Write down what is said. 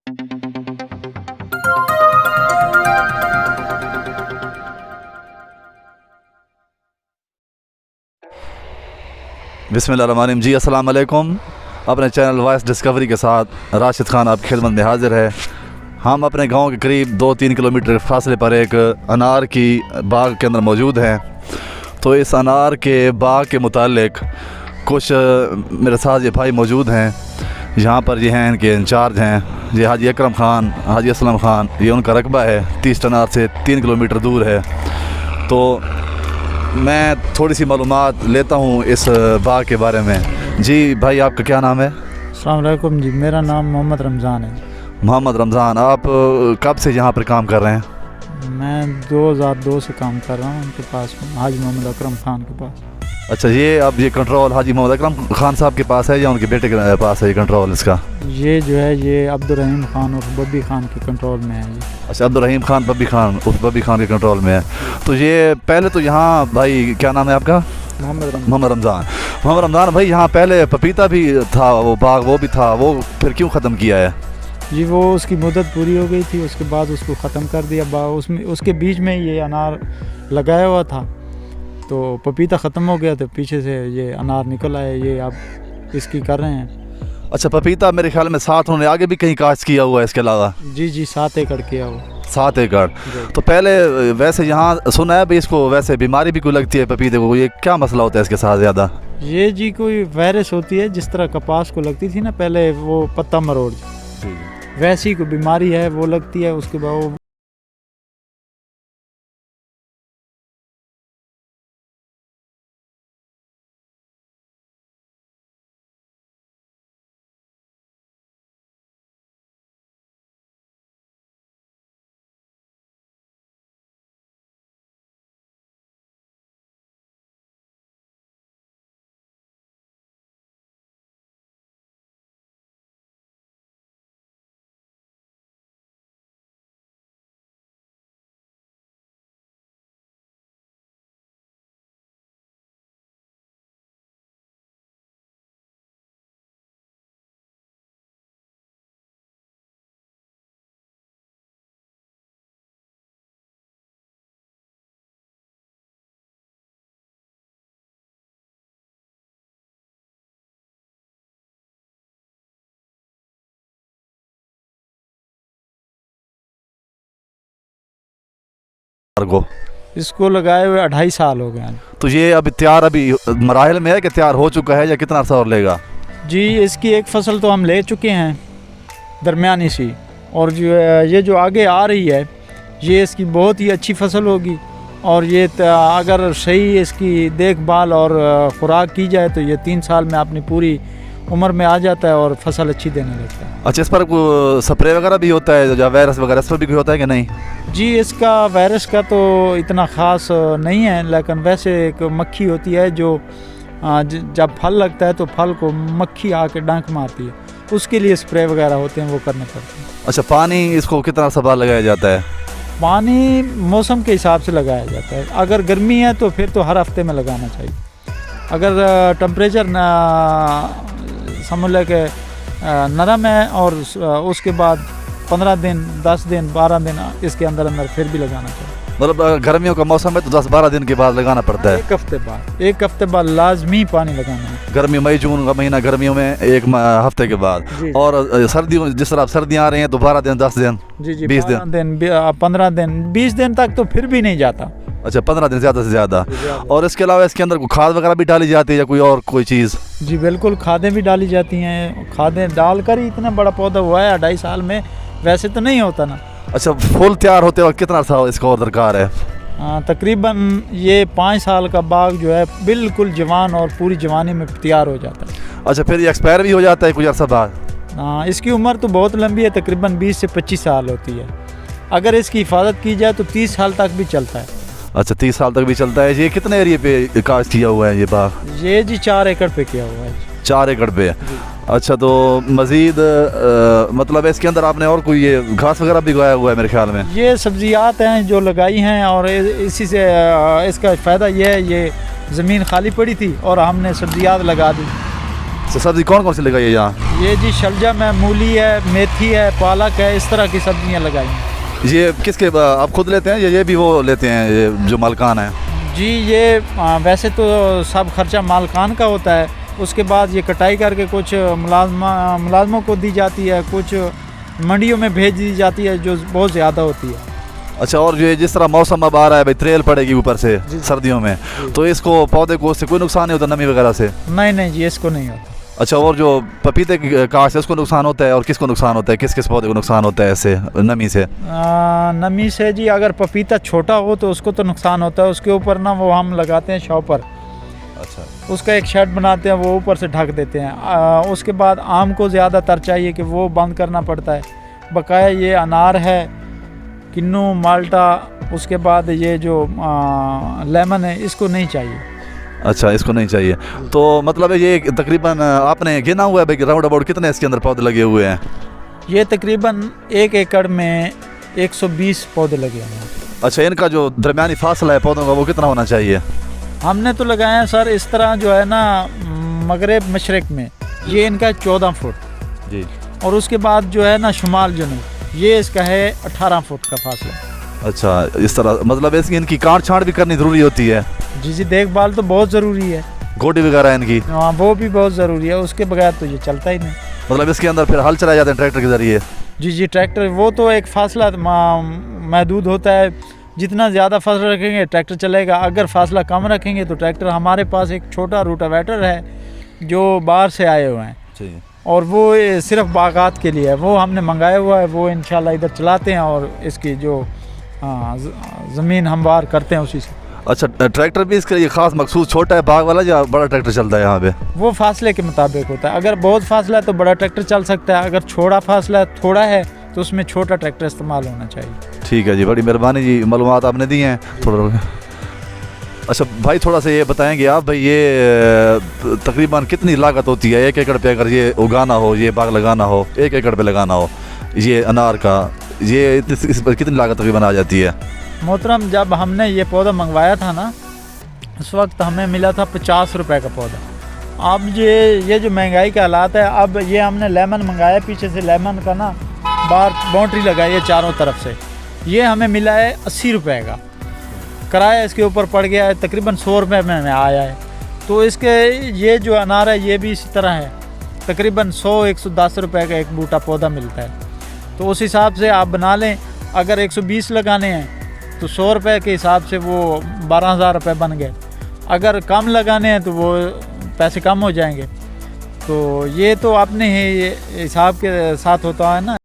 बिस्मिल्लाहिर्रहमानिर्रहीम। जी अस्सलाम वालेकुम। अपने चैनल वॉइस डिस्कवरी के साथ राशिद खान आपकी खिदमत में हाजिर है। हम अपने गांव के करीब 2-3 किलोमीटर के फासले पर एक अनार की बाग के अंदर मौजूद हैं। तो इस अनार के बाग के मुतालिक कुछ मेरे साथ ये भाई मौजूद हैं। यहाँ पर ये हैं, इनके इंचार्ज हैं, ये हाजी अकरम ख़ान, हाजी असलम ख़ान। ये उनका रकबा है, 30 अनार से 3 किलोमीटर दूर है। तो मैं थोड़ी सी मालूमात लेता हूँ इस बाग के बारे में। जी भाई, आपका क्या नाम है? अस्सलाम वालेकुम जी, मेरा नाम मोहम्मद रमज़ान है। मोहम्मद रमज़ान, आप कब से यहाँ पर काम कर रहे हैं? मैं 2002 से काम कर रहा हूँ उनके पास में, हाजी मोहम्मद अकरम ख़ान के पास। अच्छा, ये अब ये कंट्रोल हाजी मोहम्मद अकरम ख़ान साहब के पास है या उनके बेटे के पास है ये कंट्रोल इसका? ये जो है ये अब्दुर्रहीम ख़ान और बब्बी ख़ान के कंट्रोल में है ये। अच्छा, अब्दुर्रहीम ख़ान बब्बी ख़ान, उस बब्बी ख़ान के कंट्रोल में है। तो ये पहले तो यहाँ भाई क्या नाम है आपका? मोहम्मद रमज़ान। मोहम्मद रमज़ान भाई, यहाँ पहले पपीता भी था, वो बाग वो भी था, वो फिर क्यों ख़त्म किया है? जी, वो उसकी मुद्दत पूरी हो गई थी, उसके बाद उसको ख़त्म कर दिया बाग। उसमें उसके बीच में ये अनार लगाया हुआ था, तो पपीता ख़त्म हो गया तो पीछे से ये अनार निकल आए, ये आप इसकी कर रहे हैं। अच्छा, पपीता मेरे ख्याल में 7 उन्होंने आगे भी कहीं काश्त किया हुआ है इसके अलावा? जी 7 एकड़ किया हुआ। 7 एकड़। तो पहले वैसे यहाँ सुना है भाई, इसको वैसे बीमारी भी कोई लगती है पपीते को, ये क्या मसला होता है इसके साथ ज़्यादा? ये जी कोई वायरस होती है, जिस तरह कपास को लगती थी ना पहले वो पत्ता मरोड़, वैसी कोई बीमारी है वो लगती है। उसके बाद को इसको लगाए हुए 2.5 साल हो गए हैं। तो ये अभी तैयार, अभी मराहिल में है कि तैयार हो चुका है या कितना अर्सा और लेगा? जी, इसकी एक फसल तो हम ले चुके हैं दरमियानी सी, और जो ये जो आगे आ रही है ये इसकी बहुत ही अच्छी फसल होगी। और ये अगर सही इसकी देखभाल और खुराक की जाए तो ये 3 साल में अपनी पूरी उम्र में आ जाता है और फसल अच्छी देने लगता है। अच्छा, इस पर स्प्रे वगैरह भी होता है या वायरस वगैरह इस पर भी कोई होता है कि नहीं? जी, इसका वायरस का तो इतना ख़ास नहीं है, लेकिन वैसे एक मक्खी होती है जो जब फल लगता है तो फल को मक्खी आके डंक मारती है, उसके लिए स्प्रे वगैरह होते हैं, वो करने पड़ते हैं। अच्छा, पानी इसको कितना सबार लगाया जाता है? पानी मौसम के हिसाब से लगाया जाता है। अगर गर्मी है तो फिर तो हर हफ्ते में लगाना चाहिए। अगर टेम्परेचर समझ लें कि नरम है और उसके बाद 15 दिन, 10 दिन, 12 दिन इसके अंदर अंदर फिर भी लगाना चाहिए। मतलब गर्मियों का मौसम है तो 10-12 दिन के बाद लगाना पड़ता है? 1 हफ्ते बाद लाजमी पानी लगाना है। गर्मी मई जून का महीना, गर्मियों में 1 हफ्ते के बाद। और सर्दियों, जिस तरह सर्दियाँ आ रही हैं तो 12 दिन, 10 दिन, 20 दिन, 15 दिन, 20 दिन तक तो फिर भी नहीं जाता। अच्छा, 15 दिन ज़्यादा से ज़्यादा। और इसके अलावा इसके अंदर खाद वगैरह भी डाली जाती है या कोई और कोई चीज़? जी बिल्कुल, खादें भी डाली जाती हैं। खादें डालकर ही इतना बड़ा पौधा हुआ है 2.5 साल में, वैसे तो नहीं होता ना। अच्छा, फूल तैयार होते वक्त कितना अर्सा इसका और दरकार है? तकरीबन ये 5 साल का बाग जो है बिल्कुल जवान और पूरी जवानी में तैयार हो जाता है। अच्छा, फिर ये एक्सपायर भी हो जाता है कुछ अर्सा बाद? इसकी उम्र तो बहुत लंबी है, तकरीबन 20 से 25 साल होती है। अगर इसकी हिफाजत की जाए तो 30 साल तक भी चलता है। अच्छा, 30 साल तक भी चलता है। ये कितने एरिया पे काश्त किया हुआ है ये बाग? ये जी 4 एकड़ पे किया हुआ है। 4 एकड़ पे? अच्छा, तो मज़ीद मतलब इसके अंदर आपने और कोई ये घास वगैरह भी उगाया हुआ है मेरे ख्याल में? ये सब्जियात हैं जो लगाई हैं, और इसी से इसका फ़ायदा ये है, ये ज़मीन खाली पड़ी थी और हमने सब्जियात लगा दी। तो सब्ज़ी कौन कौन सी लगाई है यहाँ? ये जी शलजम है, मूली है, मेथी है, पालक है, इस तरह की सब्जियां लगाई हैं। ये किसके आप खुद लेते हैं या ये भी वो लेते हैं, ये जो मालकान है? जी ये वैसे तो सब खर्चा मालकान का होता है, उसके बाद ये कटाई करके कुछ मुलाजमों को दी जाती है, कुछ मंडियों में भेज दी जाती है जो बहुत ज़्यादा होती है। अच्छा, और ये जिस तरह मौसम अब आ रहा है भाई, त्रेल पड़ेगी ऊपर से सर्दियों में, तो इसको पौधे को उससे कोई नुकसान नहीं होता नमी वगैरह से? नहीं जी, इसको नहीं होता। अच्छा, और जो पपीते की काट से उसको नुकसान होता है और किसको नुकसान होता है, किस किस पौधे को नुकसान होता है ऐसे नमी से? नमी से जी अगर पपीता छोटा हो तो उसको तो नुकसान होता है, उसके ऊपर ना वो हम लगाते हैं शॉपर। अच्छा, उसका एक शेड बनाते हैं, वो ऊपर से ढक देते हैं। उसके बाद आम को ज़्यादातर चाहिए कि वो बंद करना पड़ता है। बकाया ये अनार है, किन्नू, माल्टा, उसके बाद ये जो लेमन है, इसको नहीं चाहिए। अच्छा, इसको नहीं चाहिए। तो मतलब ये तकरीबन आपने गिना हुआ है भाई राउंड अबाउट कितने इसके अंदर पौधे लगे हुए हैं? ये तकरीबन 1 एकड़ में 120 पौधे लगे हुए हैं। अच्छा, इनका जो दरमियानी फासला है पौधों का वो कितना होना चाहिए? हमने तो लगाए हैं सर इस तरह जो है ना, मगरब मशरक़ में ये इनका 14 फुट जी, और उसके बाद जो है ना शुमाल जनूब ये इसका है 18 फुट का फासला। अच्छा, इस तरह मतलब इसकी इनकी काट छांट भी करनी ज़रूरी होती है? जी, देखभाल तो बहुत ज़रूरी है, गोडी वगैरह इनकी? हाँ, वो भी बहुत ज़रूरी है, उसके बगैर तो ये चलता ही नहीं। मतलब इसके अंदर फिर हल चलाए जाते हैं ट्रैक्टर के ज़रिए? जी, ट्रैक्टर वो तो एक फासला महदूद होता है, जितना ज़्यादा फासला रखेंगे ट्रैक्टर चलेगा, अगर फासला कम रखेंगे तो ट्रैक्टर। हमारे पास एक छोटा रूटावेटर है जो बाहर से आए हुए हैं और वो सिर्फ बागात के लिए है, वो हमने मंगाया हुआ है, वो इंशाल्लाह इधर चलाते हैं और इसकी जो ज़मीन हमवार करते हैं उसी से। अच्छा, ट्रैक्टर भी इसके लिए ख़ास मखसूस छोटा है बाग वाला या बड़ा ट्रैक्टर चलता है यहाँ पे? वो फासले के मुताबिक होता है, अगर बहुत फासला है तो बड़ा ट्रैक्टर चल सकता है, अगर छोटा फासला थोड़ा है तो उसमें छोटा ट्रैक्टर इस्तेमाल होना चाहिए। ठीक है जी, बड़ी मेहरबानी जी, मालूमात आपने दी हैं थोड़ा। अच्छा भाई, थोड़ा सा ये बताएंगे आप भाई, ये तकरीबन कितनी लागत होती है 1 एकड़ पे अगर ये उगाना हो, ये बाग लगाना हो, 1 एकड़ पे लगाना हो ये अनार का, ये इस पर कितनी लागत तकरीबन आ जाती है? मोहतरम, जब हमने ये पौधा मंगवाया था ना, उस वक्त हमें मिला था 50 रुपए का पौधा। अब ये जो महंगाई के हालात है, अब ये हमने लेमन मंगाया, पीछे से लेमन का ना बाहर बाउंड्री लगाई है चारों तरफ से, ये हमें मिला है 80 रुपए का। किराया इसके ऊपर पड़ गया है तकरीबन 100 रुपये में हमें आया है। तो इसके ये जो अनार है ये भी इसी तरह है, तकरीबन 100-110 रुपये का एक बूटा पौधा मिलता है। तो उस हिसाब से आप बना लें, अगर 120 लगाने हैं तो 100 रुपये के हिसाब से वो 12,000 रुपये बन गए, अगर कम लगाने हैं तो वो पैसे कम हो जाएंगे। तो ये तो अपने ही हिसाब के साथ होता है ना,